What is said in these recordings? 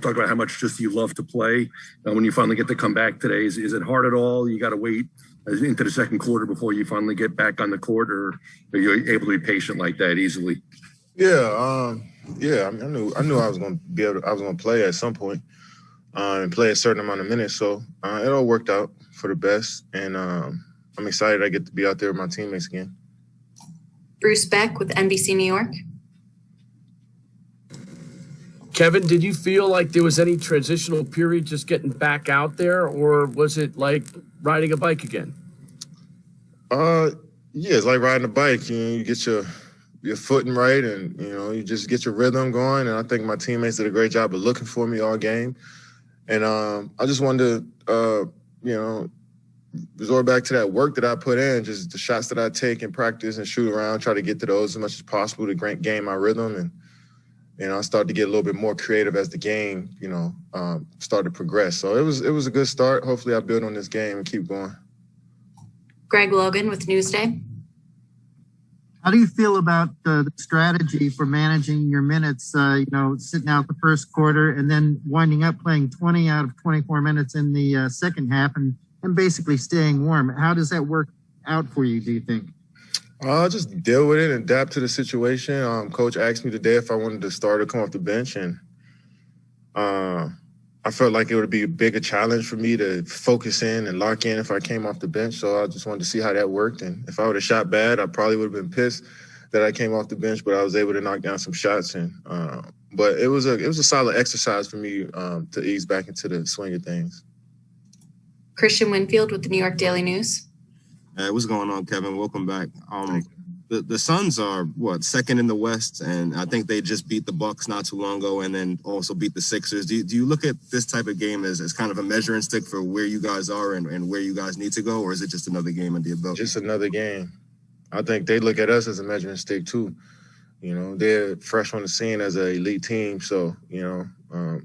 talk about how much just you love to play. When you finally get to come back today, is it hard at all? You got to wait into the second quarter before you finally get back on the court, or are you able to be patient like that easily? Yeah, I knew I was going to play at some point and play a certain amount of minutes. So it all worked out for the best, and I'm excited I get to be out there with my teammates again. Bruce Beck with NBC New York. Kevin, did you feel like there was any transitional period just getting back out there, or was it like riding a bike again? Yeah, it's like riding a bike. You get your footing right, and you just get your rhythm going. And I think my teammates did a great job of looking for me all game. And I just wanted to, resort back to that work that I put in, just the shots that I take in practice and shoot around, try to get to those as much as possible to gain my rhythm. And I started to get a little bit more creative as the game, started to progress. So it was a good start. Hopefully I build on this game and keep going. Greg Logan with Newsday. How do you feel about the strategy for managing your minutes, sitting out the first quarter and then winding up playing 20 out of 24 minutes in the second half and basically staying warm? How does that work out for you, do you think? Just deal with it and adapt to the situation. Coach asked me today if I wanted to start or come off the bench, and I felt like it would be a bigger challenge for me to focus in and lock in if I came off the bench. So I just wanted to see how that worked. And if I would have shot bad, I probably would have been pissed that I came off the bench, but I was able to knock down some shots. And but it was a solid exercise for me to ease back into the swing of things. Christian Winfield with the New York Daily News. Hey, what's going on, Kevin? Welcome back. The Suns are second in the West, and I think they just beat the Bucks not too long ago, and then also beat the Sixers. Do you look at this type of game as kind of a measuring stick for where you guys are and where you guys need to go, or is it just another game under your belt? Just another game. I think they look at us as a measuring stick too. They're fresh on the scene as an elite team, so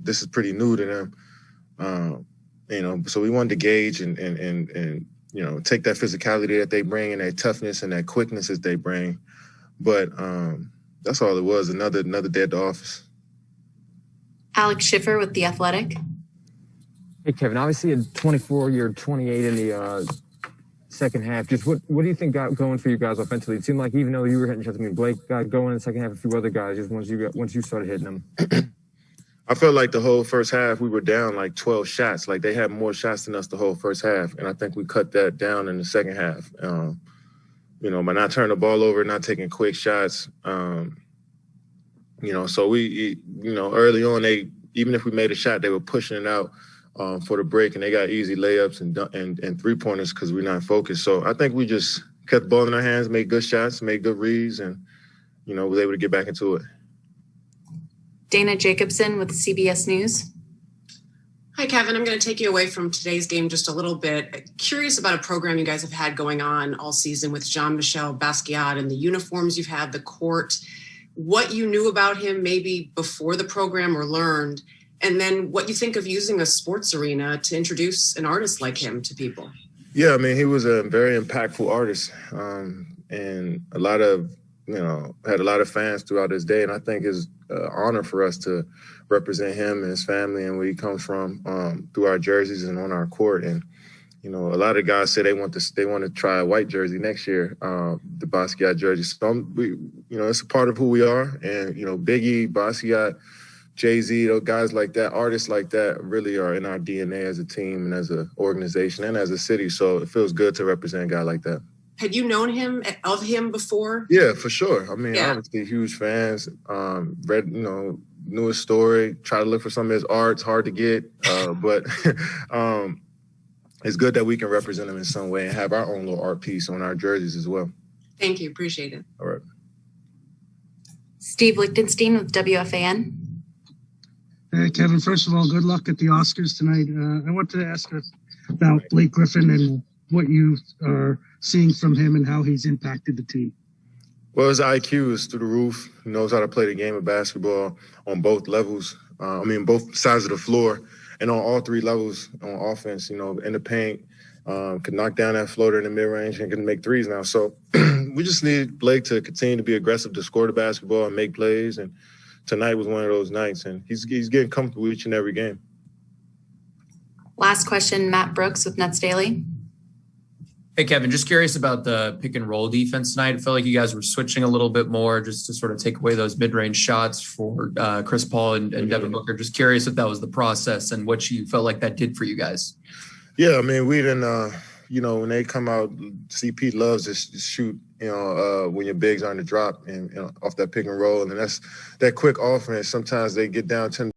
this is pretty new to them. So we wanted to gauge and take that physicality that they bring and that toughness and that quickness that they bring. But that's all it was, another day at the office. Alex Schiffer with The Athletic. Hey, Kevin, obviously a 24, you're 28 in the second half. Just what do you think got going for you guys offensively? It seemed like even though you were hitting shots, Blake got going in the second half, a few other guys, just once you started hitting them. I felt like the whole first half we were down like 12 shots. Like they had more shots than us the whole first half, and I think we cut that down in the second half. By not turning the ball over, not taking quick shots. So we, early on, even if we made a shot, they were pushing it out for the break, and they got easy layups and three-pointers because we're not focused. So I think we just kept the ball in our hands, made good shots, made good reads, and was able to get back into it. Dana Jacobson with CBS News. Hi, Kevin. I'm going to take you away from today's game just a little bit. Curious about a program you guys have had going on all season with Jean-Michel Basquiat and the uniforms you've had, the court, what you knew about him maybe before the program or learned, and then what you think of using a sports arena to introduce an artist like him to people. Yeah, he was a very impactful artist and a lot of, had a lot of fans throughout his day. And I think it's an honor for us to represent him and his family and where he comes from through our jerseys and on our court. And, a lot of guys say they want to try a white jersey next year, the Basquiat jersey. So it's a part of who we are. And, Biggie, Basquiat, Jay-Z, guys like that, artists like that really are in our DNA as a team and as an organization and as a city. So it feels good to represent a guy like that. Had you known of him before? Yeah, for sure. Obviously huge fans, read, knew his story, try to look for some of his art. It's hard to get, but it's good that we can represent him in some way and have our own little art piece on our jerseys as well. Thank you. Appreciate it. All right. Steve Lichtenstein with WFAN. Hey, Kevin, first of all, good luck at the Oscars tonight. I wanted to ask about Blake Griffin and what you are seeing from him and how he's impacted the team. Well, his IQ is through the roof. He knows how to play the game of basketball on both levels. Both sides of the floor and on all three levels on offense, in the paint, could knock down that floater in the mid-range and can make threes now. So we just need Blake to continue to be aggressive to score the basketball and make plays and tonight was one of those nights, and he's getting comfortable each and every game. Last question, Matt Brooks with Nets Daily. Hey, Kevin, just curious about the pick and roll defense tonight. I felt like you guys were switching a little bit more just to sort of take away those mid-range shots for Chris Paul and Devin Booker. Just curious if that was the process and what you felt like that did for you guys. Yeah, I mean, we didn't, when they come out, CP loves to shoot, when your bigs are on the drop and off that pick and roll. And that's that quick offense. Sometimes they get down 10